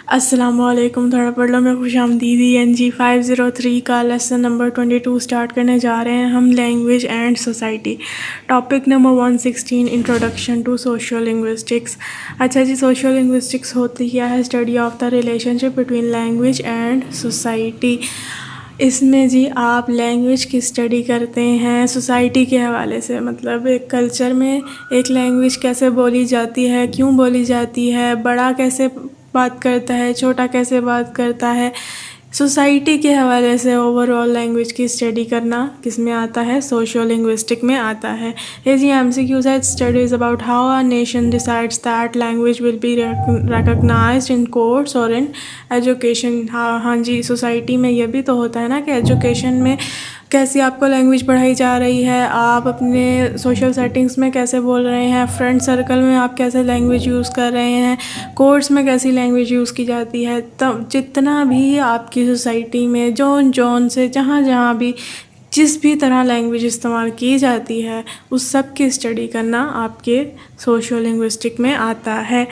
अस्सलामुअलैकुम। थोड़ा पढ़ लो मैं खुशामदीदी। NG 503 का लेसन नंबर 22 स्टार्ट करने जा रहे हैं हम। Language and society. Topic number 116 introduction to social linguistics. अच्छा जी, सोशल लिंग्विस्टिक्स होती क्या है? Study of the relationship between language and society. इसमें जी आप लैंग्वेज की स्टडी करते हैं सोसाइटी के हवाले से, मतलब एक कल्चर में एक लैंग्वेज कैसे बोली जाती है, क्यों बोली जाती है, बड़ा कैसे बात करता है, छोटा कैसे बात करता है, सोसाइटी के हवाले से ओवरऑल लैंग्वेज की स्टडी करना किस में आता है? सोशल लिंग्विस्टिक में आता है। ये जी MCQ set studies about how a nation decides that language will be recognised in courts और इन एजुकेशन। हाँ जी, सोसाइटी में ये भी तो होता है ना कि एजुकेशन में कैसी आपको लैंग्वेज पढ़ाई जा रही है, आप अपने सोशल सेटिंग्स में कैसे बोल रहे हैं, फ्रेंड सर्कल में आप कैसे लैंग्वेज यूज़ कर रहे हैं, कोर्स में कैसी लैंग्वेज यूज़ की जाती है। तब जितना भी आपकी सोसाइटी में जोन से जहाँ जहाँ भी जिस भी तरह लैंग्वेज इस्तेमाल की जाती है उस सब की स्टडी करना आपके सोशल लिंग्विस्टिक में आता है।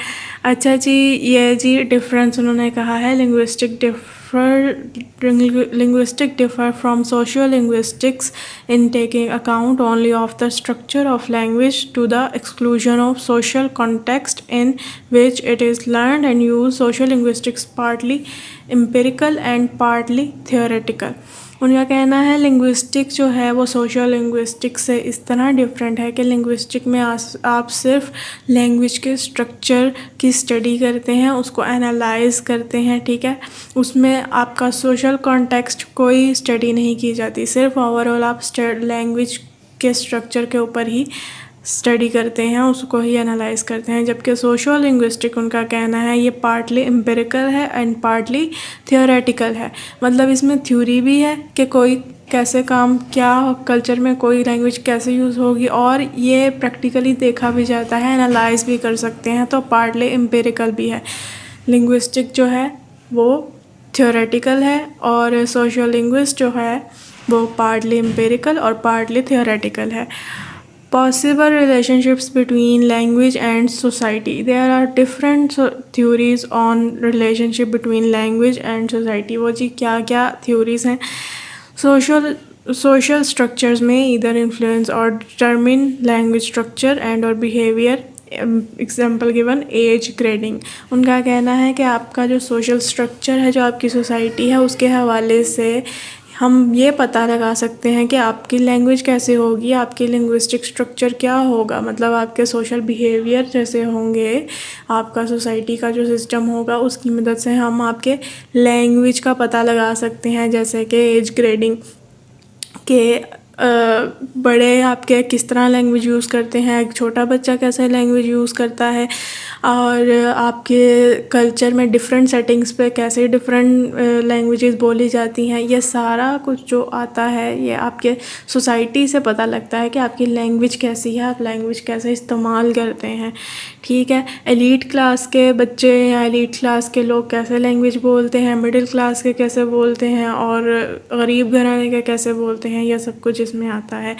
अच्छा जी, ये जी डिफरेंस उन्होंने कहा है। linguistic differ from social linguistics in taking account only of the structure of language to the exclusion of social context in which it is learned and used. Social linguistics partly empirical and partly theoretical. उनका कहना है linguistic जो है वो social linguistic से इस तरह different है कि लिंग्विस्टिक में आप सिर्फ लैंग्वेज के स्ट्रक्चर की स्टडी करते हैं, उसको एनालाइज करते हैं, ठीक है। उसमें आपका सोशल कॉन्टेक्स्ट कोई स्टडी नहीं की जाती, सिर्फ ओवरऑल आप लैंग्वेज के स्ट्रक्चर के ऊपर ही स्टडी करते हैं, उसको ही एनालाइज करते हैं। जबकि सोशल लिंग्विस्टिक उनका कहना है ये पार्टली एम्पिरिकल है एंड पार्टली थियोरेटिकल है। मतलब इसमें थ्योरी भी है कि कोई कैसे काम, क्या कल्चर में कोई लैंग्वेज कैसे यूज़ होगी, और ये प्रैक्टिकली देखा भी जाता है, एनालाइज भी कर सकते हैं, तो पार्टली एम्पिरिकल भी है। लिंग्विस्टिक जो है वो थियोरेटिकल है और सोशल लिंग्विस्ट जो है वो पार्टली एम्पिरिकल और पार्टली थियोरेटिकल है। Possible relationships between language and society. There are different theories on relationship between language and society. वो जी क्या क्या theories हैं? Social structures may either influence or determine language structure and or behavior. Example given as grading. उनका कहना है कि आपका जो सोशल स्ट्रक्चर है, जो आपकी सोसाइटी है, उसके हवाले से हम ये पता लगा सकते हैं कि आपकी लैंग्वेज कैसे होगी, आपकी लिंग्विस्टिक स्ट्रक्चर क्या होगा, मतलब आपके सोशल बिहेवियर जैसे होंगे, आपका सोसाइटी का जो सिस्टम होगा, उसकी मदद से हम आपके लैंग्वेज का पता लगा सकते हैं। जैसे कि एज ग्रेडिंग के बड़े आपके किस तरह लैंग्वेज यूज़ करते हैं, एक छोटा बच्चा कैसे लैंग्वेज यूज़ करता है, और आपके कल्चर में डिफरेंट सेटिंग्स पे कैसे डिफरेंट लैंग्वेजेस बोली जाती हैं, ये सारा कुछ जो आता है ये आपके सोसाइटी से पता लगता है कि आपकी लैंग्वेज कैसी है, आप लैंग्वेज कैसे इस्तेमाल करते हैं, ठीक है। एलीट क्लास के बच्चे या एलीट क्लास के लोग कैसे लैंग्वेज बोलते हैं, मिडिल क्लास के कैसे बोलते हैं, और गरीब घराने के कैसे बोलते हैं, यह सब कुछ इसमें आता है।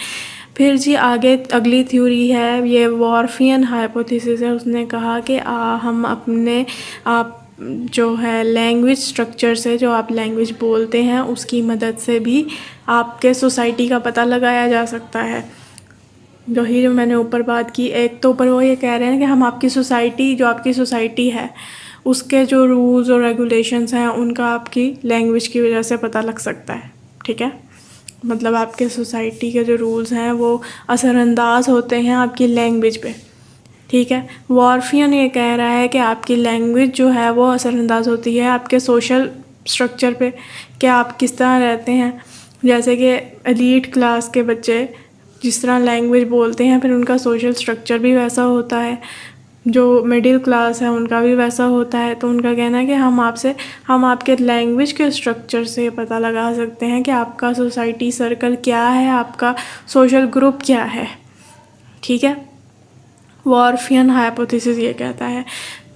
फिर जी आगे अगली थ्योरी है, ये वॉर्फियन हाइपोथेसिस है। उसने कहा कि हम अपने आप जो है लैंग्वेज स्ट्रक्चर से, जो आप लैंग्वेज बोलते हैं उसकी मदद से भी आपके सोसाइटी का पता लगाया जा सकता है। जो मैंने ऊपर बात की, एक तो ऊपर वो ये कह रहे हैं कि हम आपकी सोसाइटी, जो आपकी सोसाइटी है उसके जो रूल्स और रेगुलेशंस हैं उनका आपकी लैंग्वेज की वजह से पता लग सकता है, ठीक है। मतलब आपके सोसाइटी के जो रूल्स हैं वो असरअंदाज होते हैं आपकी लैंग्वेज पे, ठीक है। वॉर्फियन ये कह रहा है कि आपकी लैंग्वेज जो है वो असरअंदाज होती है आपके सोशल स्ट्रक्चर पे, कि आप किस तरह रहते हैं। जैसे कि एलीट क्लास के बच्चे जिस तरह लैंग्वेज बोलते हैं, फिर उनका सोशल स्ट्रक्चर भी वैसा होता है, जो मिडिल क्लास है उनका भी वैसा होता है। तो उनका कहना है कि हम आपके लैंग्वेज के स्ट्रक्चर से पता लगा सकते हैं कि आपका सोसाइटी सर्कल क्या है, आपका सोशल ग्रुप क्या है, ठीक है। वॉर्फियन हाइपोथेसिस ये कहता है।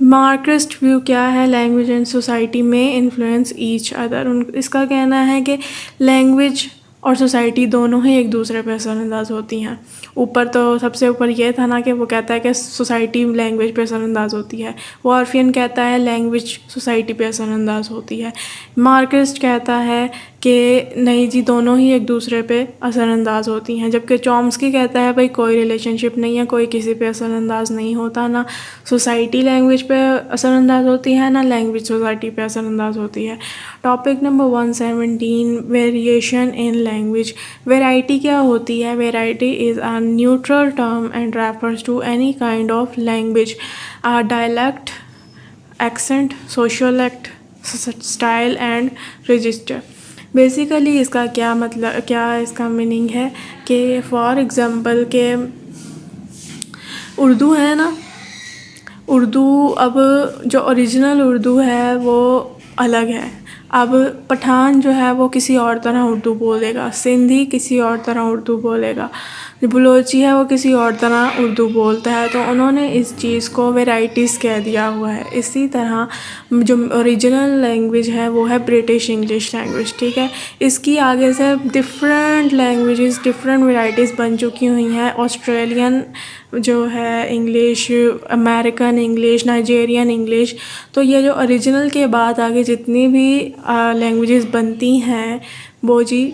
मार्क्सिस्ट व्यू क्या है? लैंग्वेज एंड सोसाइटी में इन्फ्लुएंस ईच अदर। इसका कहना है कि लैंग्वेज और सोसाइटी दोनों ही एक दूसरे पे असरअंदाज होती हैं। ऊपर तो सबसे ऊपर ये था ना कि वो कहता है कि सोसाइटी लैंग्वेज पे असरअंदाज होती है, वॉर्फियन कहता है लैंग्वेज सोसाइटी पे असरअंदाज होती है, मार्क्सिस्ट कहता है कि नहीं जी दोनों ही एक दूसरे पे असरअंदाज होती हैं, जबकि चॉम्स्की कहता है भाई कोई रिलेशनशिप नहीं है, कोई किसी पे असरअंदाज नहीं होता, ना सोसाइटी लैंग्वेज पे असरअंदाज होती है ना लैंग्वेज सोसाइटी पे असरअंदाज होती है। Topic number 117 variation in language. Variety क्या होती है? Variety is a neutral term and refers to any kind of language, dialect, accent, sociolect, style and register. Basically इसका क्या मतलब, क्या इसका मीनिंग है कि फॉर एग्ज़ाम्पल के उर्दू है ना, उर्दू अब जो ओरिजिनल उर्दू है वो अलग है। अब पठान जो है वो किसी और तरह उर्दू बोलेगा, सिंधी किसी और तरह उर्दू बोलेगा, बलोची है वो किसी और तरह उर्दू बोलता है, तो उन्होंने इस चीज़ को वेराइटीज़ कह दिया हुआ है। इसी तरह जो ओरिजिनल लैंग्वेज है वो है ब्रिटिश इंग्लिश लैंग्वेज, ठीक है। इसकी आगे से डिफरेंट लैंग्वेजेस, डिफरेंट वेराइटीज़ बन चुकी हुई हैं। ऑस्ट्रेलियन जो है English, American English, Nigerian English, तो ये जो ओरिजिनल के बाद आगे जितनी भी लैंग्वेजेस बनती हैं वो जी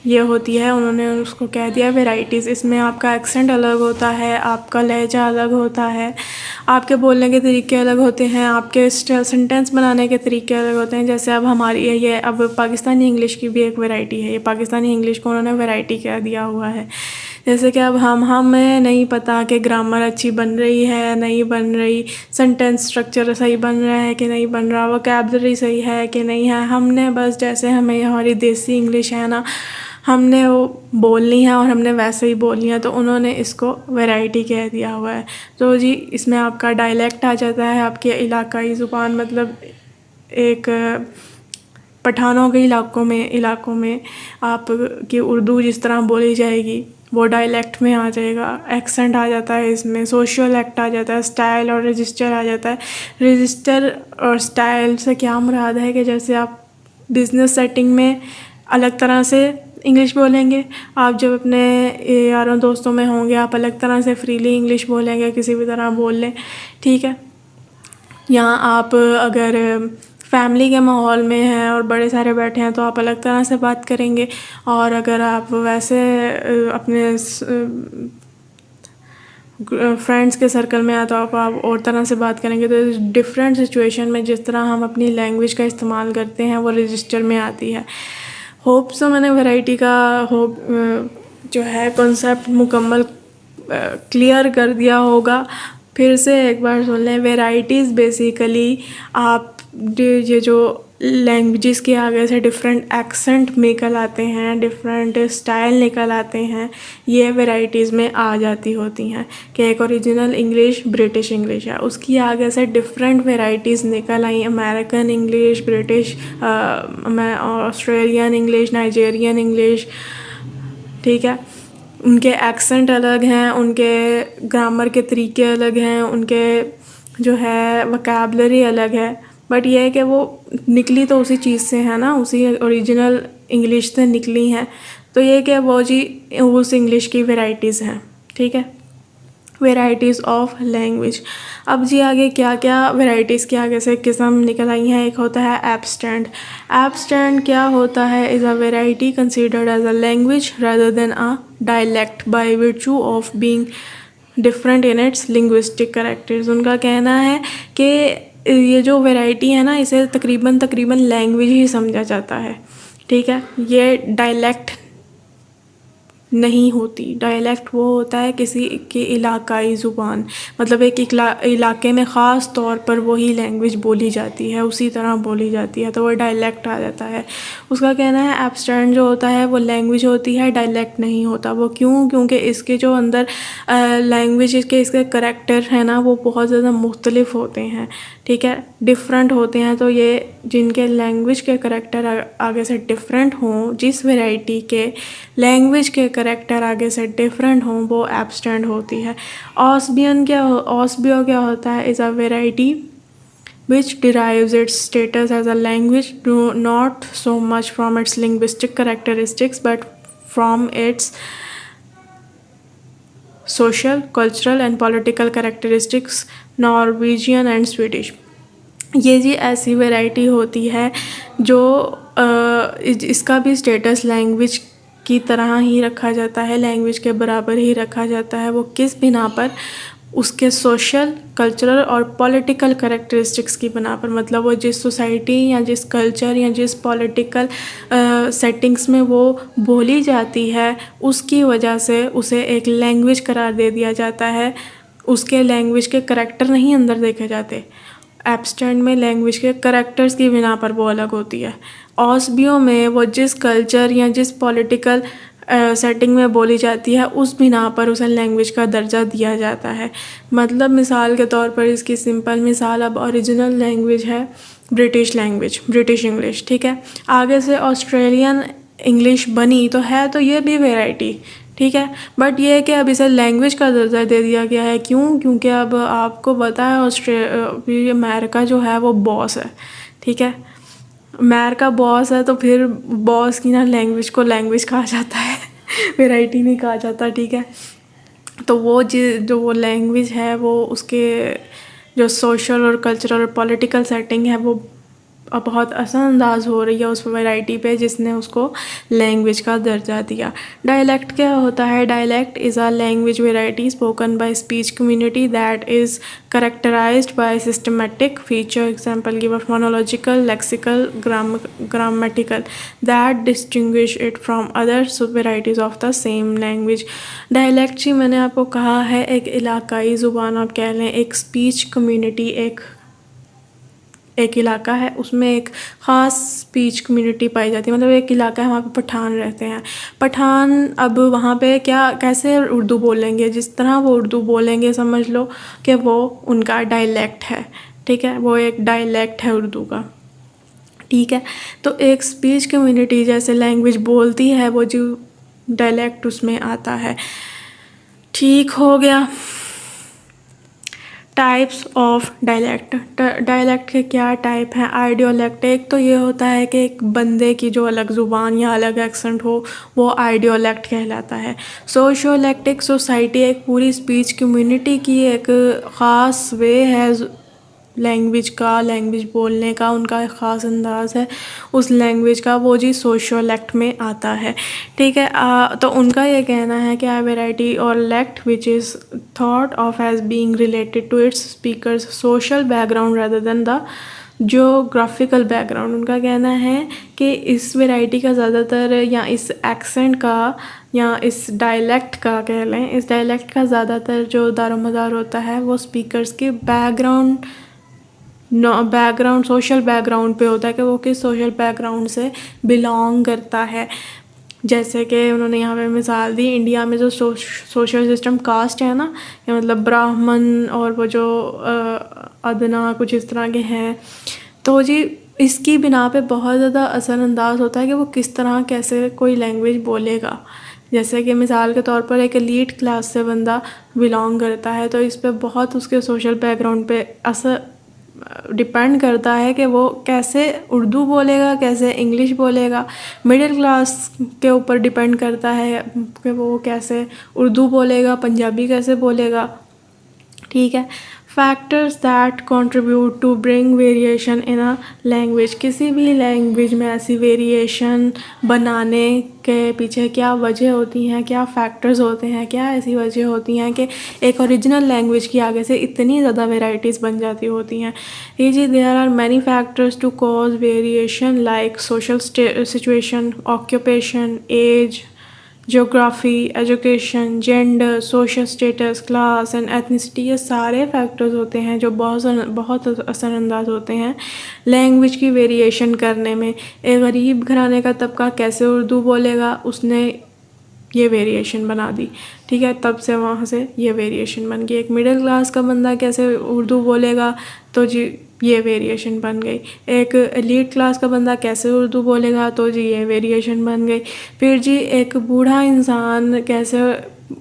ये होती है, उन्होंने उसको कह दिया वेराइटीज़। इसमें आपका एक्सेंट अलग होता है, आपका लहजा अलग होता है, आपके बोलने के तरीके अलग होते हैं, आपके सेंटेंस बनाने के तरीके अलग होते हैं। जैसे अब हमारी ये अब पाकिस्तानी इंग्लिश की भी एक वैरायटी है, ये पाकिस्तानी इंग्लिश को उन्होंने वैरायटी कह दिया हुआ है। जैसे कि अब हमें नहीं पता कि ग्रामर अच्छी बन रही है नहीं बन रही, सेंटेंस स्ट्रक्चर सही बन रहा है कि नहीं बन रहा, वोकैबलरी सही है कि नहीं है। हमने बस जैसे हमें हमारी देसी इंग्लिश है ना, हमने वो बोलनी है और हमने वैसे ही बोलनी है, तो उन्होंने इसको वैरायटी कह दिया हुआ है। तो जी इसमें आपका डायलेक्ट आ जाता है, आपके इलाकाई ज़ुबान, मतलब एक पठानों के इलाकों में आपकी उर्दू जिस तरह बोली जाएगी वो डायलेक्ट में आ जाएगा। एक्सेंट आ जाता है इसमें, सोशल एक्ट आ जाता है, स्टाइल और रजिस्टर आ जाता है। रजिस्टर और स्टाइल से क्या मुराद है कि जैसे आप बिज़नेस सेटिंग में अलग तरह से इंग्लिश बोलेंगे, आप जब अपने यारों दोस्तों में होंगे आप अलग तरह से फ्रीली इंग्लिश बोलेंगे, किसी भी तरह बोल लें, ठीक है। यहाँ आप अगर फैमिली के माहौल में हैं और बड़े सारे बैठे हैं तो आप अलग तरह से बात करेंगे, और अगर आप वैसे अपने फ्रेंड्स के सर्कल में आए तो आप और तरह से बात करेंगे। तो डिफरेंट सिचुएशन में जिस तरह हम अपनी लैंग्वेज का इस्तेमाल करते हैं वो रजिस्टर में आती है। होप सो मैंने वैरायटी का जो है कॉन्सेप्ट मुकम्मल क्लियर कर दिया होगा। फिर से एक बार सुन लें। वेराइटीज़ बेसिकली आप ये जो लैंग्वेजेस के आगे से डिफरेंट एक्सेंट निकल आते हैं, डिफरेंट स्टाइल निकल आते हैं, ये वेराइटीज़ में आ जाती होती हैं कि एक ओरिजिनल इंग्लिश ब्रिटिश इंग्लिश है, उसकी आगे से डिफरेंट वेराइटीज़ निकल आई, American English, British, Australian English, Nigerian English, ठीक है। उनके एक्सेंट अलग हैं, उनके ग्रामर के तरीके अलग हैं, उनके जो है वोकैबलरी अलग है, बट ये है कि वो निकली तो उसी चीज़ से है ना, उसी ओरिजिनल इंग्लिश से निकली हैं। तो ये कि वो जी उस इंग्लिश की वेराइटीज़ हैं, ठीक है। Varieties of language. अब जी आगे क्या क्या वेराइटीज़ के आगे से किस्म निकल आई हैं। एक होता है एब्स्टैंड। एब्स्टैंड क्या होता है? Is a variety considered as a language rather than a dialect by virtue of being different in its linguistic characters. उनका कहना है कि ये जो वैरायटी है ना, इसे तकरीबन लैंग्वेज ही समझा जाता है, ठीक है। ये डायलेक्ट नहीं होती। डायलेक्ट वो होता है किसी के इलाकाई ज़ुबान, मतलब एक इलाके में ख़ास तौर पर वही लैंग्वेज बोली जाती है, उसी तरह बोली जाती है, तो वो डायलेक्ट आ जाता है। उसका कहना है एब्स्ट्रैक्ट जो होता है वो लैंग्वेज होती है, डायलेक्ट नहीं होता। वो क्यों? क्योंकि इसके जो अंदर लैंग्वेज के इसके करैक्टर हैं ना वो बहुत ज़्यादा मुख्तलिफ होते हैं, ठीक है, डिफरेंट होते हैं। तो ये जिनके लैंग्वेज के करैक्टर आगे से डिफरेंट हों, जिस वैरायटी के लैंग्वेज के करैक्टर आगे से डिफरेंट हों, वो एब्स्टैंड होती है। ऑस्बियो क्या होता है? Is a variety which derives its status as a language not so much from its linguistic characteristics but from its social, cultural and political characteristics Norwegian and Swedish. ये जी ऐसी वैरायटी होती है जो इसका भी स्टेटस लैंग्वेज की तरह ही रखा जाता है, लैंग्वेज के बराबर ही रखा जाता है। वो किस बिना पर? उसके सोशल, कल्चरल और पॉलिटिकल कैरेक्टरिस्टिक्स की बना पर, मतलब वो जिस सोसाइटी या जिस कल्चर या जिस पॉलिटिकल सेटिंग्स में वो बोली जाती है उसकी वजह से उसे एक लैंग्वेज करार दे दिया जाता है। उसके लैंग्वेज के करैक्टर नहीं अंदर देखे जाते। एब्स्ट्रैक्ट में लैंग्वेज के करैक्टर्स की बिना पर वो अलग होती है। ऑस्बियो में वो जिस कल्चर या जिस पॉलिटिकल सेटिंग में बोली जाती है उस बिना पर उसे लैंग्वेज का दर्जा दिया जाता है। मतलब मिसाल के तौर पर इसकी सिंपल मिसाल, अब ओरिजिनल लैंग्वेज है ब्रिटिश लैंग्वेज, ब्रिटिश इंग्लिश, ठीक है। आगे से ऑस्ट्रेलियन इंग्लिश बनी तो है, तो ये भी वैरायटी, ठीक है। बट ये है कि अब इसे लैंग्वेज का दर्जा दे दिया गया है। क्यों? क्योंकि अब आपको पता है अमेरिका जो है वो बॉस है, ठीक है। अमेरिका बॉस है तो फिर बॉस की ना लैंग्वेज को लैंग्वेज कहा जाता है वैरायटी नहीं कहा जाता, ठीक है। तो वो जो वो लैंग्वेज है वो उसके जो सोशल और कल्चरल और पॉलिटिकल सेटिंग है वो अब बहुत असरअंदाज हो रही है उस वैरायटी पे जिसने उसको लैंग्वेज का दर्जा दिया। डायलेक्ट क्या होता है? Dialect is a language variety spoken by speech community that is characterised by systematic feature, example give phonological, lexical, grammatical that distinguish it from other varieties of the same language. Dialect जी मैंने आपको कहा है एक इलाकाई ज़ुबान, आप कह लें एक स्पीच कम्युनिटी, एक इलाका है उसमें एक ख़ास स्पीच कम्युनिटी पाई जाती है। मतलब एक इलाका है वहाँ पे पठान रहते हैं। पठान अब वहाँ पे कैसे उर्दू बोलेंगे? जिस तरह वो उर्दू बोलेंगे समझ लो कि वो उनका डायलेक्ट है, ठीक है। वो एक डायलेक्ट है उर्दू का, ठीक है। तो एक स्पीच कम्युनिटी जैसे लैंग्वेज बोलती है वो जो डायलेक्ट उसमें आता है, ठीक हो गया। Types of dialect. डायलेक्ट के क्या टाइप हैं? आइडियोलेक्ट, एक तो ये होता है कि एक बंदे की जो अलग ज़ुबान या अलग एक्सेंट हो वो आइडियोलेक्ट कहलाता है। सोशियोलेक्ट एक सोसाइटी, एक पूरी स्पीच कम्युनिटी की एक ख़ास वे है लैंग्वेज का, लैंग्वेज बोलने का उनका एक ख़ास अंदाज़ है उस लैंग्वेज का, वो जी सोशियोलेक्ट में आता है, ठीक है। तो उनका ये कहना है कि आ वेराइटी और lect which is thought of as being related to its speakers social background rather than the geographical background. उनका कहना है कि इस वेराइटी का ज़्यादातर या इस एक्सेंट का या इस डायलेक्ट का कह लें, इस डायलेक्ट का ज़्यादातर जो दारोमदार होता है वो स्पीकर्स के बैकग्राउंड सोशल बैकग्राउंड पे होता है कि वो किस सोशल बैकग्राउंड से बिलोंग करता है। जैसे कि उन्होंने यहाँ पे मिसाल दी, इंडिया में जो सोशल सिस्टम कास्ट है ना, या मतलब ब्राह्मण और वो जो अदना कुछ इस तरह के हैं, तो जी इसकी बिना पे बहुत ज़्यादा असरअंदाज होता है कि वो किस तरह कैसे कोई लैंग्वेज बोलेगा। जैसे कि मिसाल के तौर पर एक एलीट क्लास से बंदा बिलोंग करता है तो इस पे बहुत उसके सोशल बैकग्राउंड पे असर डिपेंड करता है कि वो कैसे उर्दू बोलेगा, कैसे इंग्लिश बोलेगा। मिडिल क्लास के ऊपर डिपेंड करता है कि वो कैसे उर्दू बोलेगा, पंजाबी कैसे बोलेगा, ठीक है। Factors that contribute to bring variation in a language, किसी भी लैंग्वेज में ऐसी वेरिएशन बनाने के पीछे क्या वजह होती हैं, क्या फैक्टर्स होते हैं, क्या ऐसी वजह होती हैं कि एक ओरिजिनल लैंग्वेज की आगे से इतनी ज़्यादा वेराइटीज़ बन जाती होती हैं। ये जी there are many factors to cause variation like social situation, occupation, age, geography, education, gender, social status, class and ethnicity, ये सारे फैक्टर्स होते हैं जो बहुत असरअंदाज होते हैं लैंग्वेज की वेरिएशन करने में। एक गरीब घराने का तबका कैसे उर्दू बोलेगा, उसने ये वेरिएशन बना दी, ठीक है, तब से वहाँ से ये वेरिएशन बन गई। एक मिडिल क्लास का बंदा कैसे उर्दू बोलेगा तो जी ये वेरिएशन बन गई। एक एलीट क्लास का बंदा कैसे उर्दू बोलेगा तो जी ये वेरिएशन बन गई। फिर जी एक बूढ़ा इंसान कैसे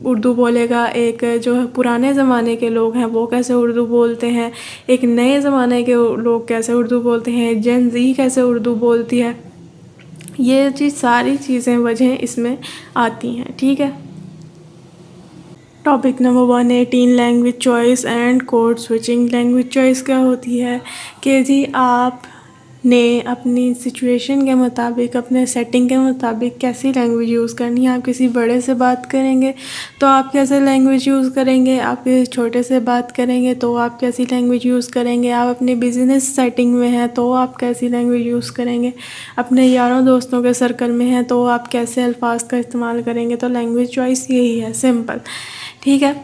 उर्दू बोलेगा, एक जो पुराने ज़माने के लोग हैं वो कैसे उर्दू बोलते हैं, एक नए ज़माने के लोग कैसे उर्दू बोलते हैं, जेन ज़ी कैसे उर्दू बोलती है, ये चीज़ सारी चीज़ें वजह इसमें आती हैं, ठीक है। Topic number 118 language choice and code switching. Language choice क्या होती है कि जी आपने अपनी सिचुएशन के मुताबिक, अपने सेटिंग के मुताबिक कैसी लैंग्वेज यूज़ करनी है। आप किसी बड़े से बात करेंगे तो आप कैसे लैंग्वेज यूज़ करेंगे, आप किसी छोटे से बात करेंगे तो आप कैसी लैंग्वेज यूज़ करेंगे, आप अपने बिजनेस सेटिंग में हैं तो आप कैसी लैंग्वेज यूज़ करेंगे, अपने यारों दोस्तों के सर्कल में हैं तो आप कैसे अल्फाज का इस्तेमाल करेंगे। तो लैंग्वेज चॉइस यही है, सिंपल, ठीक है।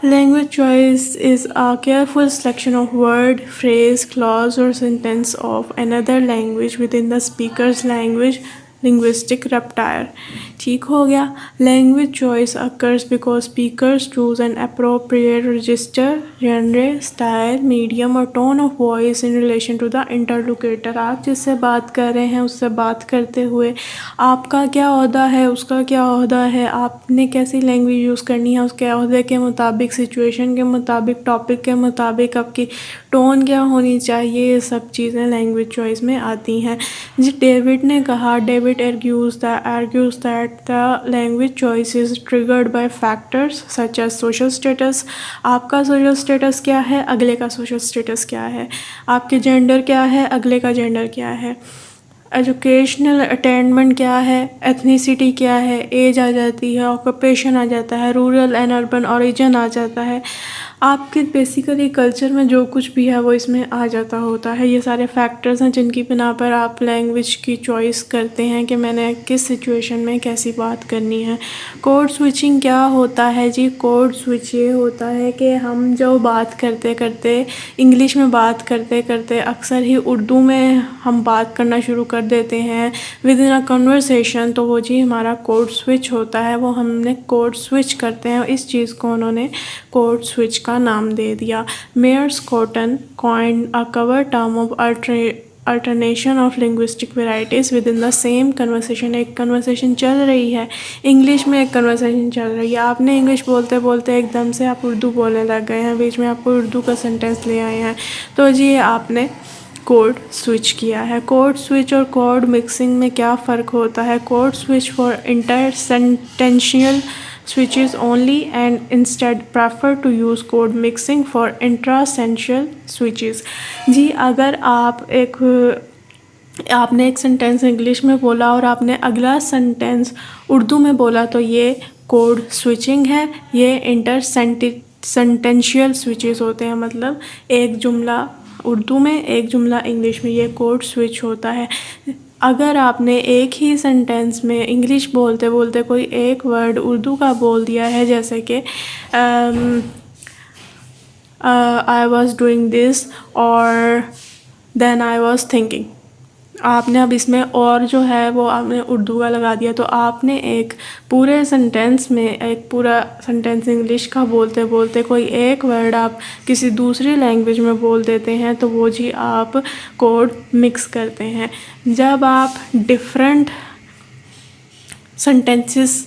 Language choice is a careful selection of word, phrase, clause और sentence of another language within the speakers language linguistic repertoire. ठीक हो गया। Language choice occurs because speakers choose an appropriate register, genre, style, medium और tone of voice in relation to the interlocutor. आप जिससे बात कर रहे हैं उससे बात करते हुए आपका क्या ओहदा है, उसका क्या ओहदा है, आपने कैसी लैंग्वेज यूज़ करनी है, उसके ओहदे के मुताबिक, सिचुएशन के मुताबिक, टॉपिक के मुताबिक आपकी टोन क्या होनी चाहिए, ये सब चीज़ें लैंग्वेज चॉइस में आती हैं। जी डेविड ने कहा, David argues that the language choice is triggered by factors such as social status। आपका social status क्या है, अगले का social status क्या है, आपके जेंडर क्या है, अगले का जेंडर क्या है, एजुकेशनल अटेनमेंट क्या है, एथनिसिटी क्या है, एज आ जाती है, ऑक्यूपेशन आ जाता है, रूरल एंड अर्बन ओरिजिन आ जाता है, आपके बेसिकली कल्चर में जो कुछ भी है वो इसमें आ जाता होता है। ये सारे फैक्टर्स हैं जिनकी बिना पर आप लैंग्वेज की चॉइस करते हैं कि मैंने किस सिचुएशन में कैसी बात करनी है। कोड स्विचिंग क्या होता है जी, कोड स्विच ये होता है कि हम जो बात करते करते, इंग्लिश में बात करते करते अक्सर ही उर्दू में हम बात करना शुरू कर देते हैं विद इन अ कन्वर्सेशन, तो वो जी हमारा कोड स्विच होता है, वो हमने कोड स्विच करते हैं। इस चीज़ को उन्होंने कोड स्विच का नाम दे दिया। Myers Scotton coined a cover term of alternation of linguistic varieties within the same conversation. एक कन्वर्सेशन चल रही है, इंग्लिश में एक कन्वर्सेशन चल रही है, आपने इंग्लिश बोलते बोलते एकदम से आप उर्दू बोलने लग गए हैं, बीच में आपको उर्दू का सेंटेंस ले आए हैं, तो जी आपने कोड स्विच किया है। कोड स्विच और कोड मिक्सिंग में क्या फ़र्क होता है। Code switch for inter sentential switches only and instead prefer to use code mixing for intra-essential switches। जी अगर आपने एक सेंटेंस इंग्लिश में बोला और आपने अगला सेंटेंस उर्दू में बोला तो ये कोड स्विचिंग है, ये इंटर सेंटेंशियल स्विचेस होते हैं, मतलब एक जुमला उर्दू में एक जुमला इंग्लिश में, ये कोड स्विच होता है। अगर आपने एक ही सेंटेंस में इंग्लिश बोलते बोलते कोई एक वर्ड उर्दू का बोल दिया है, जैसे कि आई वॉज डूइंग दिस और देन आई वॉज थिंकिंग, आपने अब इसमें और जो है वो आपने उर्दू का लगा दिया, तो आपने एक पूरे सेंटेंस में एक पूरा सेंटेंस इंग्लिश का बोलते बोलते कोई एक वर्ड आप किसी दूसरी लैंग्वेज में बोल देते हैं, तो वो जी आप कोड मिक्स करते हैं। जब आप डिफरेंट सेंटेंसेस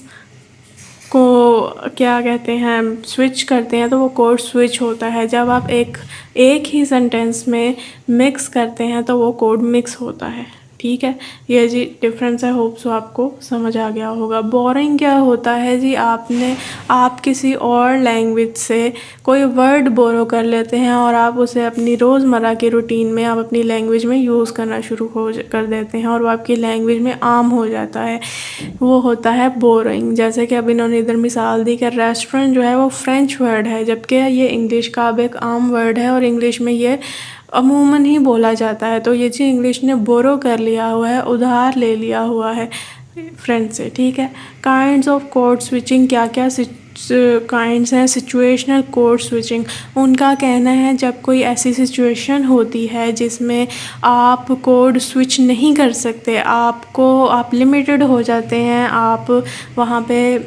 को क्या कहते हैं स्विच करते हैं तो वो कोड स्विच होता है। जब आप एक ही सेंटेंस में मिक्स करते हैं तो वो कोड मिक्स होता है, ठीक है। ये जी डिफरेंस है, होप सो आपको समझ आ गया होगा। बोरिंग क्या होता है जी, आप किसी और लैंग्वेज से कोई वर्ड बोरो कर लेते हैं और आप उसे अपनी रोज़मर्रा की रूटीन में आप अपनी लैंग्वेज में यूज़ करना शुरू कर देते हैं और वो आपकी लैंग्वेज में आम हो जाता है, वो होता है बोरिंग। जैसे कि अब इन्होंने इधर मिसाल दी कि रेस्टोरेंट जो है वो फ्रेंच वर्ड है, जबकि ये इंग्लिश का अब एक आम वर्ड है और इंग्लिश में ये अमूमन ही बोला जाता है, तो ये जी इंग्लिश ने बोरो कर लिया हुआ है, उधार ले लिया हुआ है फ्रेंच से, ठीक है। काइंड्स ऑफ कोड स्विचिंग, क्या क्या काइंड्स हैं। सिचुएशनल कोड स्विचिंग, उनका कहना है जब कोई ऐसी सिचुएशन होती है जिसमें आप कोड स्विच नहीं कर सकते, आप लिमिटेड हो जाते हैं, आप वहाँ पे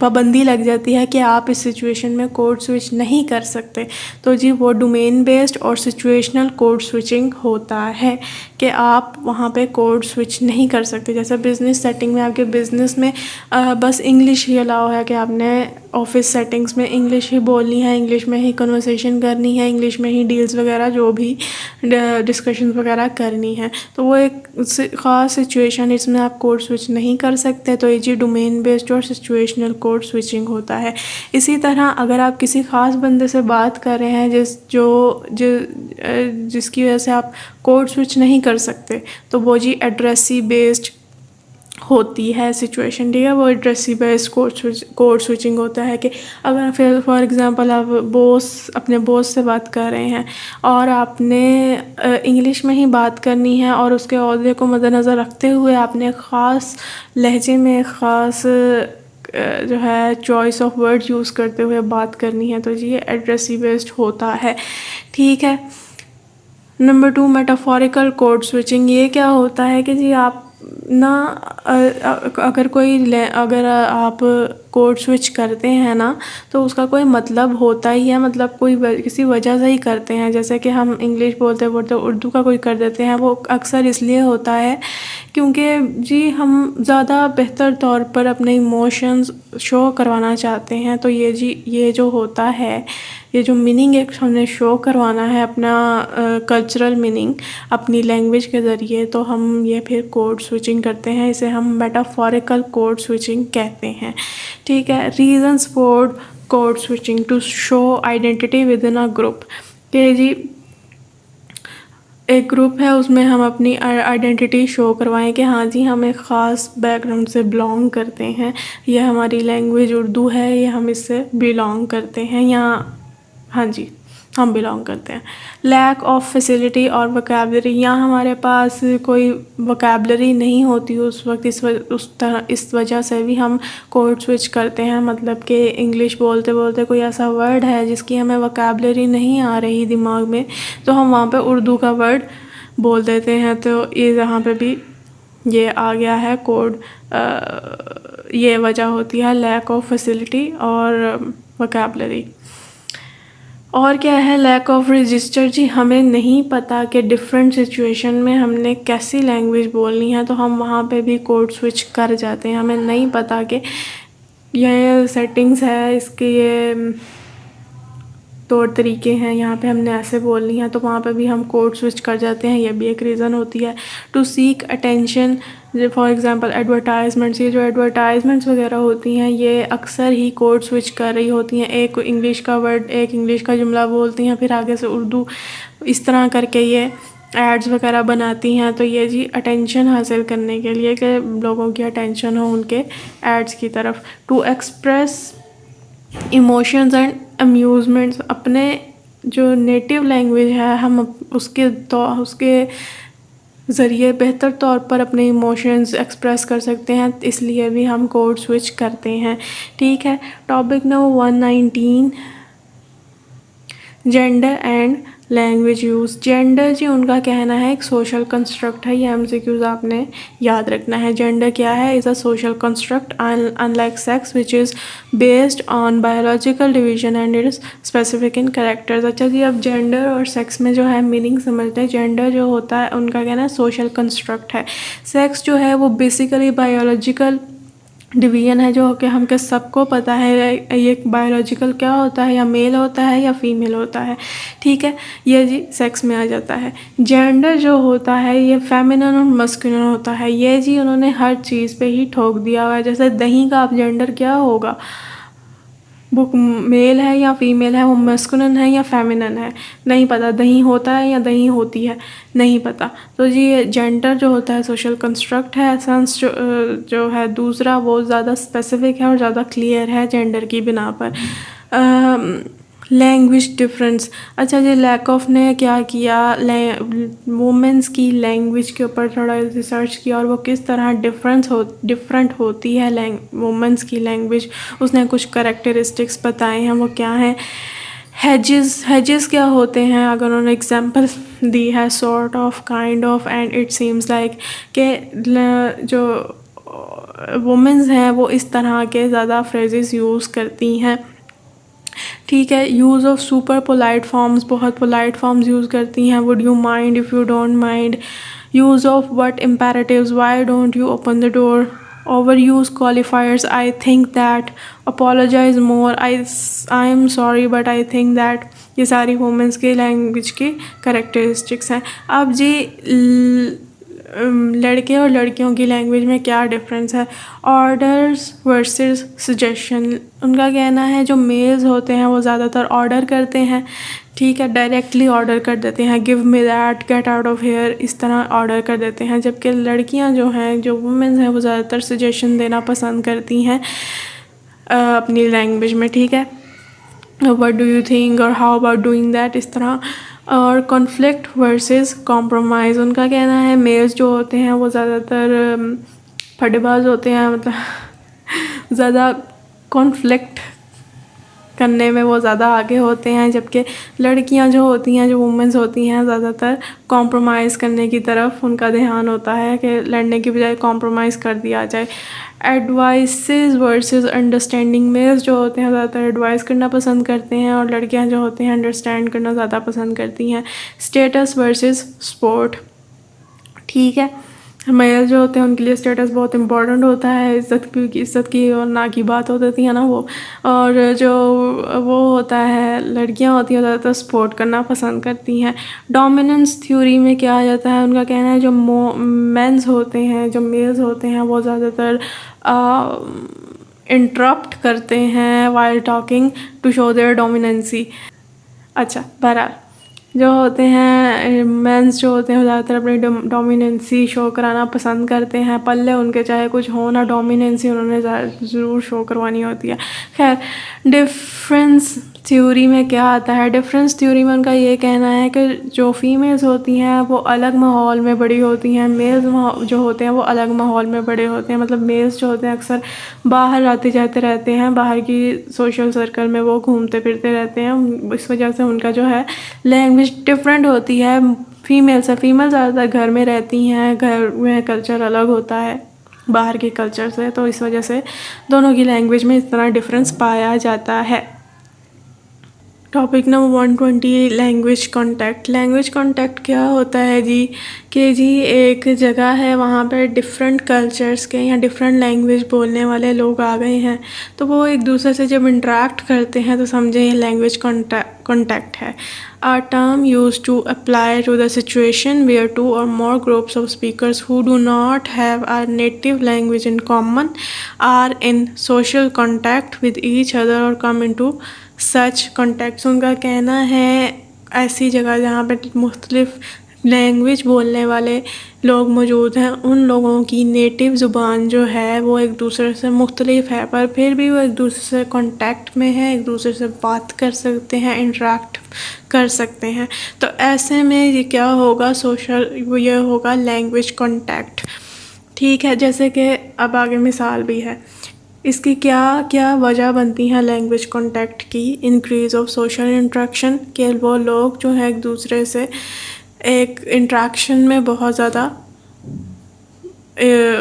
पाबंदी लग जाती है कि आप इस सिचुएशन में कोड स्विच नहीं कर सकते। तो जी वो डोमेन बेस्ड और सिचुएशनल कोड स्विचिंग होता है कि आप वहाँ पे कोड स्विच नहीं कर सकते। जैसे बिज़नेस सेटिंग में आपके बिज़नेस में बस इंग्लिश ही अलाउ है कि आपने ऑफिस सेटिंग्स में इंग्लिश ही बोलनी है, इंग्लिश में ही कन्वर्सेशन करनी है, इंग्लिश में ही डील्स वगैरह जो भी डिस्कशन वगैरह करनी है। तो वो एक ख़ास सिचुएशन, इसमें आप कोड स्विच नहीं कर सकते। तो ये जी डोमेन बेस्ड और सिचुएशनल कोड स्विचिंग होता है। इसी तरह अगर आप किसी ख़ास बंदे से बात कर रहे हैं जिसकी वजह से आप कोड स्विच नहीं कर सकते, तो वो जी एड्रेसी बेस्ड होती है सिचुएशन, ठीक है। वो एड्रेसी बेस्ड कोड स्विचिंग होता है कि अगर फिर फॉर एग्जांपल आप अपने बॉस से बात कर रहे हैं और आपने इंग्लिश में ही बात करनी है और उसके ओहदे को मद्देनज़र रखते हुए आपने एक ख़ास लहजे में एक ख़ास जो है चॉइस ऑफ वर्ड यूज़ करते हुए बात करनी है, तो जी ये एड्रेसी बेस्ड होता है, ठीक है। Number 2 metaphorical code switching. ये क्या होता है कि जी आप ना अगर आप कोड स्विच करते हैं ना तो उसका कोई मतलब होता ही है, मतलब किसी वजह से ही करते हैं। जैसे कि हम इंग्लिश बोलते बोलते उर्दू का कोई कर देते हैं, वो अक्सर इसलिए होता है क्योंकि जी हम ज़्यादा बेहतर तौर पर अपने इमोशंस शो करवाना चाहते हैं। तो ये जो होता है, ये जो मीनिंग एक हमने शो करवाना है अपना कल्चरल मीनिंग अपनी लैंग्वेज के ज़रिए, तो हम ये फिर कोड स्विचिंग करते हैं। इसे हम मेटाफोरिकल कोड स्विचिंग कहते हैं, ठीक है। Reasons for code switching to show identity within a group, कि जी एक ग्रुप है उसमें हम अपनी आइडेंटिटी शो करवाएं कि हाँ जी हम एक ख़ास बैकग्राउंड से बिलोंग करते हैं, यह हमारी लैंग्वेज उर्दू है, ये हम इससे बिलोंग करते हैं, या हाँ जी हम बिलोंग करते हैं। लैक ऑफ फैसिलिटी और वोकैबलरी, यहाँ हमारे पास कोई वोकैबलरी नहीं होती उस वक्त, इस वजह से भी हम कोड स्विच करते हैं। मतलब कि इंग्लिश बोलते बोलते कोई ऐसा वर्ड है जिसकी हमें वोकैबलरी नहीं आ रही दिमाग में, तो हम वहाँ पे उर्दू का वर्ड बोल देते हैं। तो ये यहाँ पे भी ये आ गया है कोड, ये वजह होती है लैक ऑफ फैसिलिटी और वोकैबलरी। और क्या है लैक ऑफ रजिस्टर, जी हमें नहीं पता कि डिफरेंट सिचुएशन में हमने कैसी लैंग्वेज बोलनी है, तो हम वहाँ पे भी कोड स्विच कर जाते हैं। हमें नहीं पता कि ये सेटिंग्स है, इसके ये तौर तरीके हैं, यहाँ पे हमने ऐसे बोलनी है, तो वहाँ पे भी हम कोड स्विच कर जाते हैं। ये भी एक रीज़न होती है। To seek attention, for example advertisements, ये जो एडवर्टाइजमेंट्स वगैरह होती हैं ये अक्सर ही कोड स्विच कर रही होती हैं। एक इंग्लिश का वर्ड, एक इंग्लिश का जुमला बोलती हैं, फिर आगे से उर्दू, इस तरह करके ये एड्स वगैरह बनाती हैं। तो ये जी अटेंशन हासिल करने के लिए कि लोगों की अटेंशन हो उनके एड्स की तरफ। टू एक्सप्रेस इमोशंस एंड अम्यूज़मेंट्स, अपने जो नेटिव लैंग्वेज है हम उसके ज़रिए बेहतर तौर पर अपने इमोशंस एक्सप्रेस कर सकते हैं, इसलिए भी हम कोड स्विच करते हैं, ठीक है। Topic number 119, gender and language use. Gender जी उनका कहना है एक सोशल कंस्ट्रक्ट है, ये एमसीक्यूज़ आपने याद रखना है। जेंडर क्या है, is a social construct unlike sex which is based on biological division and it is specific in characters. अच्छा जी, अब जेंडर और सेक्स में जो है मीनिंग समझते हैं। जेंडर जो होता है उनका कहना है सोशल कंस्ट्रक्ट है। सेक्स जो है वो बेसिकली बायोलॉजिकल डिवीजन है, जो कि हमके सबको पता है ये बायोलॉजिकल क्या होता है, या मेल होता है या फीमेल होता है, ठीक है। ये जी सेक्स में आ जाता है। जेंडर जो होता है ये फेमिनिन और मस्कुलिन होता है। ये जी उन्होंने हर चीज़ पे ही ठोक दिया हुआ है। जैसे दही का आप जेंडर क्या होगा, वो मेल है या फीमेल है, वो मस्कुलिन है या फेमिनिन है, नहीं पता। दही होता है या दही होती है, नहीं पता। तो जी ये जेंडर जो होता है सोशल कंस्ट्रक्ट है। सेंस जो है दूसरा वो ज़्यादा स्पेसिफिक है और ज़्यादा क्लियर है जेंडर की बिना पर। लैंग्वेज डिफरेंस, अच्छा जी लैक ऑफ ने क्या किया, वुमेंस की लैंग्वेज के ऊपर थोड़ा रिसर्च किया और वो किस तरह डिफरेंट होती है वुमेंस की लैंग्वेज। उसने कुछ करैक्टरिस्टिक्स बताए हैं, वो क्या हैं। हेजेस क्या होते हैं, अगर उन्होंने एग्जांपल दी है, sort of, kind of and it seems like, के जो वुमेंस हैं वो इस तरह के ज़्यादा फ्रेजेस यूज़ करती हैं। ठीक है, use of super polite forms, बहुत पोलाइट फॉर्म्स यूज़ करती हैं। Would you mind, if you don't mind. Use of but imperatives, why don't you open the door. Over use qualifiers, I think that. Apologise more, I am sorry but I think that. ये सारी women's की language की characteristics हैं। अब जी लड़के और लड़कियों की लैंग्वेज में क्या डिफरेंस है। ऑर्डर्स वर्सेस सजेशन, उनका कहना है जो मेल्स होते हैं वो ज़्यादातर ऑर्डर करते हैं। ठीक है, डायरेक्टली ऑर्डर कर देते हैं, give me that, get out of here, इस तरह ऑर्डर कर देते हैं। जबकि लड़कियां जो हैं, जो वुमेन्स हैं, वो ज़्यादातर सजेशन देना पसंद करती हैं अपनी लैंग्वेज में। ठीक है, व्हाट डू यू थिंक और हाउ अबाउट डूइंग दैट, इस तरह। और कॉन्फ्लिक्ट वर्सेस कॉम्प्रोमाइज़, उनका कहना है मेल्स जो होते हैं वो ज़्यादातर फटेबाज होते हैं, मतलब ज़्यादा कॉन्फ्लिक्ट करने में वो ज़्यादा आगे होते हैं। जबकि लड़कियां जो होती हैं, जो वुमेंस होती हैं, ज़्यादातर कॉम्प्रोमाइज़ करने की तरफ उनका ध्यान होता है कि लड़ने की बजाय कॉम्प्रोमाइज़ कर दिया जाए। एडवाइसेस वर्सेस अंडरस्टैंडिंग, मेल्स जो होते हैं ज़्यादातर एडवाइस करना पसंद करते हैं और लड़कियां जो होती हैं अंडरस्टैंड करना ज़्यादा पसंद करती हैं। स्टेटस वर्सेस स्पोर्ट, ठीक है, मेल जो होते हैं उनके लिए स्टेटस बहुत इंपॉर्टेंट होता है, इज़्ज़त की और ना की बात होती है ना वो। और जो वो होता है, लड़कियां होती हैं ज़्यादातर सपोर्ट करना पसंद करती हैं। डोमिनेंस थ्योरी में क्या आ जाता है, उनका कहना है जो मेंस होते हैं, जो मेल्स होते हैं, वो ज़्यादातर इंटरप्ट करते हैं while talking to show their dominancy. अच्छा, बहरहाल जो होते हैं मेंस जो होते हैं वो ज़्यादातर अपनी डोमिनेंसी शो कराना पसंद करते हैं, पल्ले उनके चाहे कुछ हो ना, डोमिनेंसी उन्होंने ज़रूर शो करवानी होती है। खैर, डिफरेंस थ्योरी में क्या आता है, डिफरेंस थ्योरी में उनका ये कहना है कि जो फीमेल्स होती हैं वो अलग माहौल में बड़ी होती हैं, मेल्स जो होते हैं वो अलग माहौल में बड़े होते हैं। मतलब मेल्स जो होते हैं अक्सर बाहर आते जाते रहते हैं, बाहर की सोशल सर्कल में वो घूमते फिरते रहते हैं, इस वजह से उनका जो है लैंग्वेज डिफरेंट होती है फीमेल से। फीमेल ज़्यादातर घर में रहती हैं, घर में कल्चर अलग होता है बाहर के कल्चर से, तो इस वजह से दोनों की लैंग्वेज में इस तरह डिफरेंस पाया जाता है। Topic number 120, language contact. Language contact क्या होता है जी, कि जी एक जगह है, वहाँ पर डिफरेंट कल्चर्स के या डिफरेंट लैंग्वेज बोलने वाले लोग आ गए हैं, तो वो एक दूसरे से जब इंटरेक्ट करते हैं तो समझे ये लैंग्वेज कॉन्टैक्ट है। A term used to apply to the situation where two or more groups of speakers who do not have a native language in common are in social contact with each other or come into such contacts। उनका कहना है ऐसी जगह जहाँ पे मुख्तलिफ language बोलने वाले लोग मौजूद हैं, उन लोगों की नेटिव ज़ुबान जो है वो एक दूसरे से मुख्तलिफ है, पर फिर भी वो एक दूसरे से कांटेक्ट में है, एक दूसरे से बात कर सकते हैं, इंटरेक्ट कर सकते हैं। तो ऐसे में ये क्या होगा, ये होगा लैंग्वेज कांटेक्ट। ठीक है, जैसे कि अब आगे मिसाल भी है, इसकी क्या क्या वजह बनती हैं लैंग्वेज कांटेक्ट की। इंक्रीज़ ऑफ सोशल इंट्रैक्शन, कि वो लोग जो है एक दूसरे से एक इंट्रैक्शन में बहुत ज़्यादा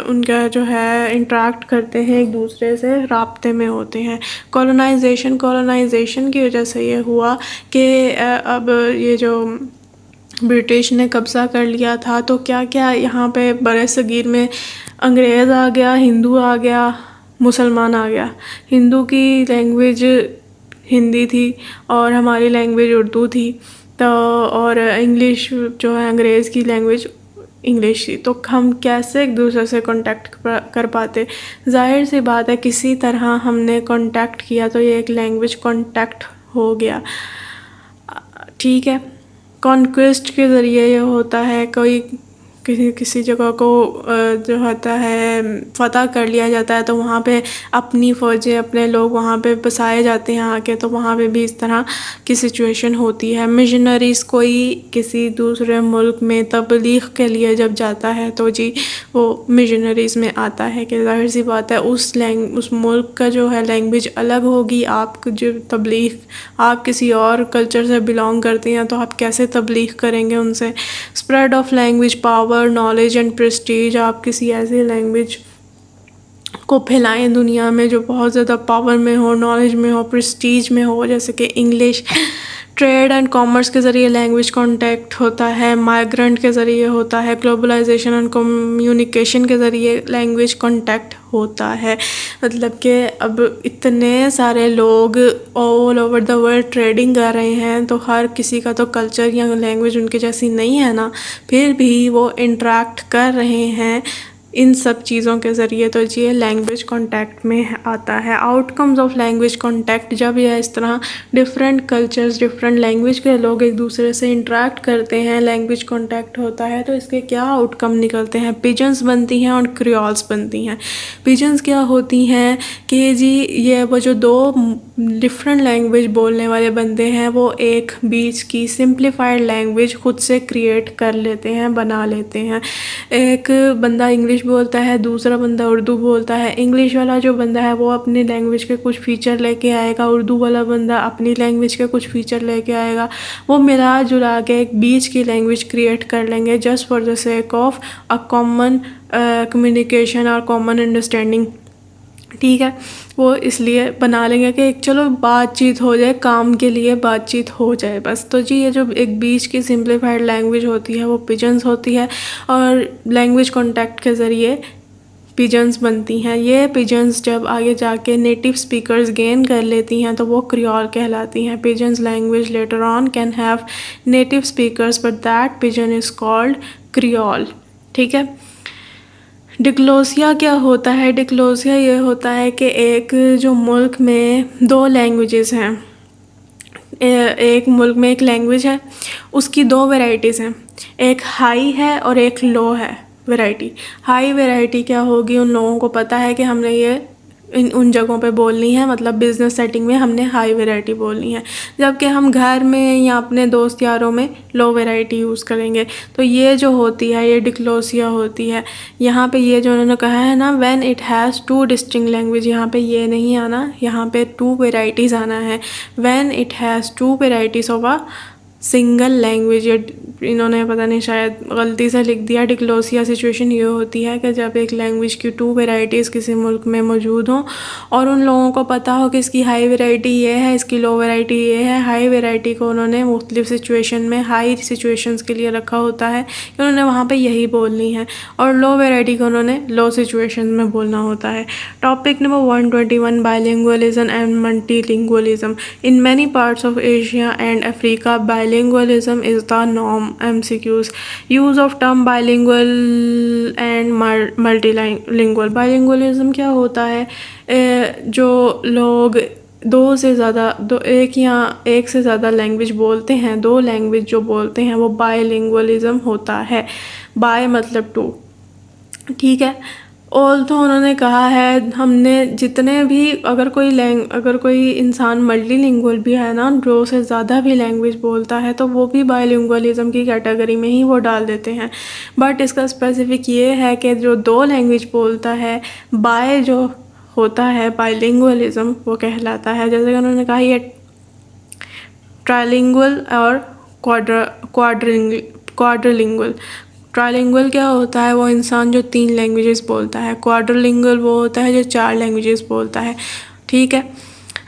उनका जो है इंटरेक्ट करते हैं, एक दूसरे से राब्ते में होते हैं। कॉलोनाइजेशन की वजह से ये हुआ कि अब ये जो ब्रिटिश ने कब्ज़ा कर लिया था, तो क्या क्या यहाँ पे बड़े सगीर में अंग्रेज़ आ गया, हिंदू आ गया, मुसलमान आ गया। हिंदू की लैंग्वेज हिंदी थी और हमारी लैंग्वेज उर्दू थी, तो और इंग्लिश जो है अंग्रेज़ की लैंग्वेज इंग्लिश थी। तो हम कैसे एक दूसरे से कांटेक्ट कर पाते, जाहिर सी बात है किसी तरह हमने कांटेक्ट किया, तो ये एक लैंग्वेज कांटेक्ट हो गया। ठीक है, कॉन्क्वेस्ट के ज़रिए ये होता है, कोई किसी जगह को जो होता है फ़तह कर लिया जाता है, तो वहाँ पे अपनी फ़ौजें, अपने लोग वहाँ पे बसाए जाते हैं आके, तो वहाँ पे भी इस तरह की सिचुएशन होती है। मिशनरीज़ कोई किसी दूसरे मुल्क में तबलीग के लिए जब जाता है, तो जी वो मिशनरीज़ में आता है कि ज़ाहिर सी बात है उस मुल्क का जो है लैंग्वेज अलग होगी। आप जो तबलीग, आप किसी और कल्चर से बिलोंग करते हैं, तो आप कैसे तबलीग करेंगे उनसे। Spread of language power, knowledge and Prestige, आप किसी ऐसी लैंग्वेज को फैलाएं दुनिया में, जो बहुत ज़्यादा पावर में हो, नॉलेज में हो, प्रेस्टीज में हो, जैसे कि इंग्लिश। ट्रेड एंड कॉमर्स के ज़रिए लैंग्वेज कांटेक्ट होता है, माइग्रेंट के ज़रिए होता है, ग्लोबलाइजेशन एंड कम्युनिकेशन के ज़रिए लैंग्वेज कांटेक्ट होता है। मतलब कि अब इतने सारे लोग all over the world trading कर रहे हैं, तो हर किसी का तो कल्चर या लैंग्वेज उनके जैसी नहीं है ना, फिर भी वो इंटरेक्ट कर रहे हैं इन सब चीज़ों के ज़रिए। तो ये लैंग्वेज कांटेक्ट में आता है। आउटकम्स ऑफ लैंग्वेज कांटेक्ट, जब यह इस तरह डिफरेंट कल्चर्स, डिफरेंट लैंग्वेज के लोग एक दूसरे से इंटरेक्ट करते हैं, लैंग्वेज कांटेक्ट होता है, तो इसके क्या आउटकम निकलते हैं। पिजन्स बनती हैं और क्रियोल्स बनती हैं। पिजन्स क्या होती हैं कि जी ये वो जो दो डिफरेंट लैंग्वेज बोलने वाले बंदे हैं, वो एक बीच की सिंप्लीफाइड लैंग्वेज खुद से क्रिएट कर लेते हैं, बना लेते हैं। एक बंदा इंग्लिश बोलता है, दूसरा बंदा उर्दू बोलता है। इंग्लिश वाला जो बंदा है वो अपनी लैंग्वेज के कुछ फीचर लेके आएगा, उर्दू वाला बंदा अपनी लैंग्वेज के कुछ फीचर लेके आएगा। वो मिला जुला के एक बीच की लैंग्वेज क्रिएट कर लेंगे, just for the sake of a common communication और कॉमन अंडरस्टैंडिंग। ठीक है, वो इसलिए बना लेंगे कि चलो बातचीत हो जाए, काम के लिए बातचीत हो जाए बस। तो जी ये जो एक बीच की सिंप्लीफाइड लैंग्वेज होती है वो पिजन्स होती है, और लैंग्वेज कांटेक्ट के ज़रिए पिजन्स बनती हैं। ये पिजन्स जब आगे जाके नेटिव स्पीकर्स गेन कर लेती हैं तो वो क्रियोल कहलाती हैं। Pidgins language later on can have native speakers but that pidgin is called creole. ठीक है। डिग्लोसिया क्या होता है? डिग्लोसिया ये होता है कि एक जो मुल्क में दो लैंग्वेजेस हैं, एक मुल्क में एक लैंग्वेज है, उसकी दो वैरायटीज़ हैं, एक हाई है और एक लो है वैरायटी। हाई वैरायटी क्या होगी? उन लोगों को पता है कि हमने ये उन जगहों पे बोलनी है, मतलब बिज़नेस सेटिंग में हमने हाई वैरायटी बोलनी है, जबकि हम घर में या अपने दोस्त यारों में लो वैरायटी यूज़ करेंगे। तो ये जो होती है ये डिग्लोसिया होती है। यहाँ पे ये जो उन्होंने कहा है ना, when it has two distinct language, यहाँ पे ये नहीं आना, यहाँ पे टू वेराइटीज़ आना है। When it has two varieties of a single language, इन्होंने पता नहीं शायद गलती से लिख दिया। डिग्लोसिया सिचुएशन ये होती है कि जब एक लैंग्वेज की टू वेराइटीज़ किसी मुल्क में मौजूद हों और उन लोगों को पता हो कि इसकी हाई वैरायटी ये है, इसकी लो वैरायटी ये है। हाई वैरायटी को उन्होंने मुख्तलिफ सिचुएशन में, हाई सिचुएशंस के लिए रखा होता है कि उन्होंने वहाँ पे यही बोलनी है, और लो वैरायटी को उन्होंने लो सिचुएशन में बोलना होता है। Topic number 121, bilingualism and multilingualism. In many parts of Asia and Africa bilingualism is the norm. MCQs. Use of term bilingual and multilingual. Bilingualism क्या होता है? जो लोग एक से ज़्यादा लैंग्वेज बोलते हैं, दो लैंग्वेज जो बोलते हैं, वो बाइलिंगुअलिज्म होता है। बाय मतलब टू। ठीक है। ऑल तो उन्होंने कहा है, हमने जितने भी अगर कोई इंसान मल्टीलिंगुअल भी है ना, दो से ज़्यादा भी लैंग्वेज बोलता है, तो वो भी बाइलिंगुअलिज्म की कैटेगरी में ही वो डाल देते हैं। बट इसका स्पेसिफिक ये है कि जो दो लैंग्वेज बोलता है, बाय जो होता है बाइलिंगुअलिज्म, वो कहलाता है। जैसे कि उन्होंने कहा ये ट्राइलिंगुअल और क्वाड्रिलिंगुअल। ट्राइलिंगुअल क्या होता है? वो इंसान जो 3 लैंग्वेजेस बोलता है। क्वाड्रिलिंगुअल वो होता है जो 4 लैंग्वेजेस बोलता है। ठीक है।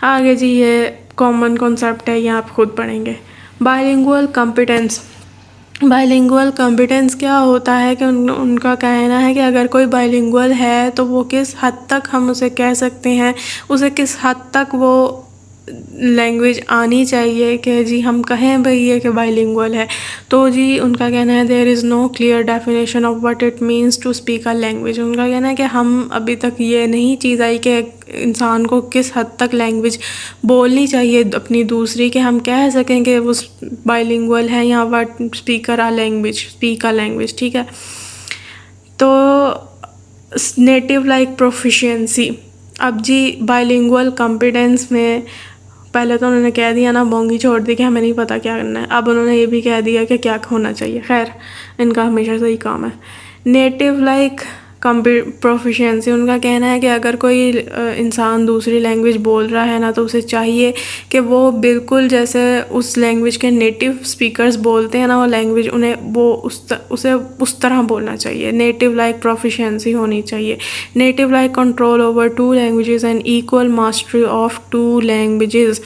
आगे जी ये कॉमन कॉन्सेप्ट है, ये आप खुद पढ़ेंगे। Bilingual competence. बाइलिंगुअल कॉम्पिटेंस क्या होता है कि उनका कहना है कि अगर कोई बाइलिंगुअल है तो वो किस हद तक हम उसे कह सकते हैं, उसे किस हद तक वो लैंग्वेज आनी चाहिए कि जी हम कहें भाई ये कि बाइलिंगुअल है। तो जी उनका कहना है there is no clear definition of what it means to speak a language. उनका कहना है कि हम अभी तक ये नहीं चीज़ आई कि इंसान को किस हद तक लैंग्वेज बोलनी चाहिए अपनी दूसरी, कि हम कह सकें कि वो बाइलिंगुअल है या व्हाट स्पीक अ लैंग्वेज। ठीक है। तो नेटिव लाइक प्रोफिशिएंसी। अब जी बाइलिंगुअल कॉम्पिटेंस में पहले तो उन्होंने कह दिया ना, बोंगी छोड़ दी कि हमें नहीं पता क्या करना है। अब उन्होंने ये भी कह दिया कि क्या होना चाहिए। खैर इनका हमेशा से ही काम है। Native like proficiency. उनका कहना है कि अगर कोई इंसान दूसरी लैंग्वेज बोल रहा है ना, तो उसे चाहिए कि वो बिल्कुल जैसे उस लैंग्वेज के नेटिव स्पीकर्स बोलते हैं ना वो लैंग्वेज, उन्हें वो उसे उस तरह बोलना चाहिए। नेटिव लाइक प्रोफिशिएंसी होनी चाहिए। Native like control over 2 languages and equal mastery of 2 languages.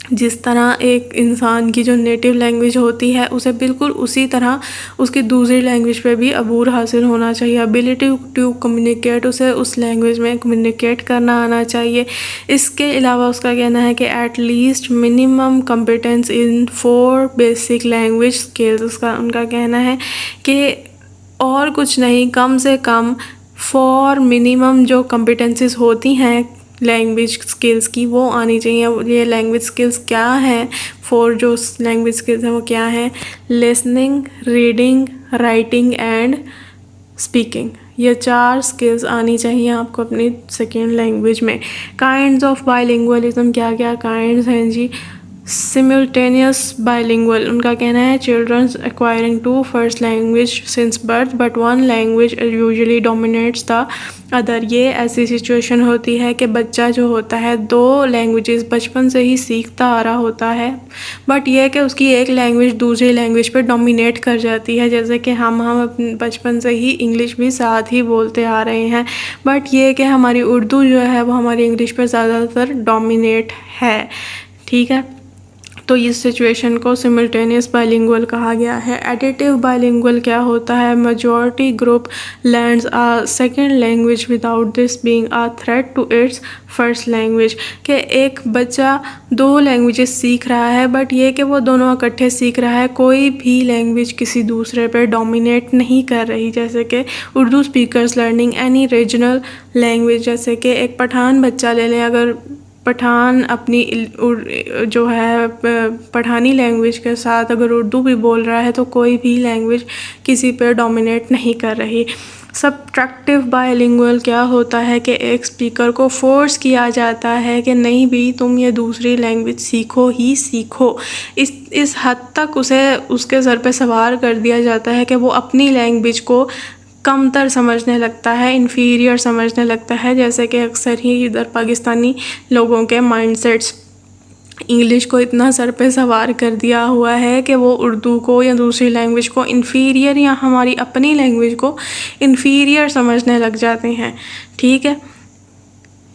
जिस तरह एक इंसान की जो नेटिव लैंग्वेज होती है उसे बिल्कुल उसी तरह उसकी दूसरी लैंग्वेज पे भी अबूर हासिल होना चाहिए। एबिलिटी टू कम्युनिकेट, उसे उस लैंग्वेज में कम्युनिकेट करना आना चाहिए। इसके अलावा उसका कहना है कि at least minimum competence in 4 basic language skills. उनका कहना है कि और कुछ नहीं, कम से कम 4 मिनिमम जो कम्पिटेंसीज होती हैं लैंग्वेज स्किल्स की वो आनी चाहिए। ये लैंग्वेज स्किल्स क्या हैं, 4 जो लैंग्वेज स्किल्स हैं वो क्या हैं? Listening, reading, writing and speaking. ये 4 स्किल्स आनी चाहिए आपको अपनी सेकेंड लैंग्वेज में। काइंड्स ऑफ बाइलिंगुअलिज्म, क्या क्या काइंड्स हैं जी? सिमल्टेनियस बाइलिंगुअल, उनका कहना है childrens acquiring 2 first language since birth but 1 language usually dominates the other. ये ऐसी सिचुएशन होती है कि बच्चा जो होता है 2 लैंग्वेजेस बचपन से ही सीखता आ रहा होता है, बट ये कि उसकी एक लैंग्वेज दूसरी लैंग्वेज पे डोमिनेट कर जाती है। जैसे कि हम अपने बचपन से ही इंग्लिश भी साथ ही बोलते आ रहे हैं, बट ये कि हमारी उर्दू जो है वो हमारी इंग्लिश पर ज़्यादातर डोमिनेट है। ठीक है, तो इस सिचुएशन को सिमल्टेनियस बाइलिंगुअल कहा गया है। एडिटिव बाइलिंगुअल क्या होता है? Majority group learns a second language without this being a threat to its first language. कि एक बच्चा 2 लैंग्वेजेस सीख रहा है, बट ये कि वो दोनों इकट्ठे सीख रहा है, कोई भी लैंग्वेज किसी दूसरे पे डोमिनेट नहीं कर रही। जैसे कि Urdu speakers learning any regional language, जैसे कि एक पठान बच्चा ले लें, अगर पठान अपनी जो है पठानी लैंग्वेज के साथ अगर उर्दू भी बोल रहा है तो कोई भी लैंग्वेज किसी पे डोमिनेट नहीं कर रही। सब्ट्रैक्टिव बाइलिंगुअल क्या होता है कि एक स्पीकर को फोर्स किया जाता है कि नहीं भी तुम ये दूसरी लैंग्वेज सीखो ही सीखो। इस हद तक उसे उसके सर पे सवार कर दिया जाता है कि वो अपनी लैंग्वेज को कमतर समझने लगता है, इन्फीरियर समझने लगता है। जैसे कि अक्सर ही इधर पाकिस्तानी लोगों के माइंडसेट्स इंग्लिश को इतना सर पे सवार कर दिया हुआ है कि वो उर्दू को या दूसरी लैंग्वेज को इन्फीरियर या हमारी अपनी लैंग्वेज को इन्फीरियर समझने लग जाते हैं। ठीक है,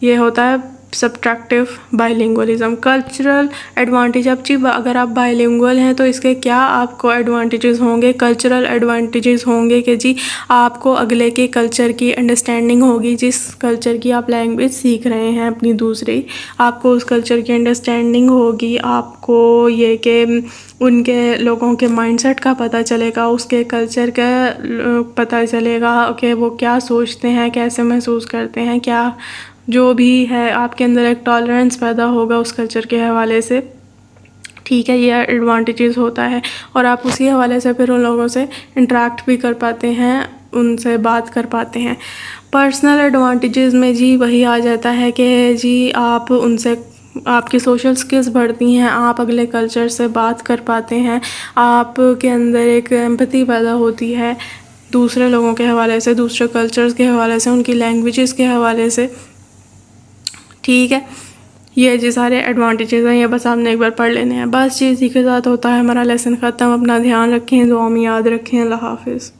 ये होता है सब्ट्रैक्टिव बाइलिंगुअलिज्म। कल्चरल एडवांटेज, अब जी अगर आप बाइलिंगुअल हैं तो इसके क्या आपको एडवांटेजेस होंगे? कल्चरल एडवांटेजेस होंगे कि जी आपको अगले के कल्चर की अंडरस्टैंडिंग होगी। जिस कल्चर की आप लैंग्वेज सीख रहे हैं अपनी दूसरी, आपको उस कल्चर की अंडरस्टैंडिंग होगी। आपको ये कि उनके लोगों के माइंडसेट का पता चलेगा, उसके कल्चर का पता चलेगा कि वो क्या सोचते हैं, कैसे महसूस करते हैं, क्या जो भी है आपके अंदर एक टॉलरेंस पैदा होगा उस कल्चर के हवाले से। ठीक है, ये एडवांटेजेस होता है और आप उसी हवाले से फिर उन लोगों से इंटरेक्ट भी कर पाते हैं, उनसे बात कर पाते हैं। पर्सनल एडवांटेजेस में जी वही आ जाता है कि जी आप उनसे आपकी सोशल स्किल्स बढ़ती हैं, आप अगले कल्चर से बात कर पाते हैं, आपके अंदर एक एम्पैथी पैदा होती है दूसरे लोगों के हवाले से, दूसरे कल्चर्स के हवाले से, उनकी लैंग्वेजेस के हवाले से। ठीक है, ये जी सारे एडवांटेजेस हैं, ये बस आपने एक बार पढ़ लेने हैं। बस जी इसी के साथ होता है हमारा लेसन ख़त्म। अपना ध्यान रखें, दुआ में याद रखें। अल्लाह हाफिज़।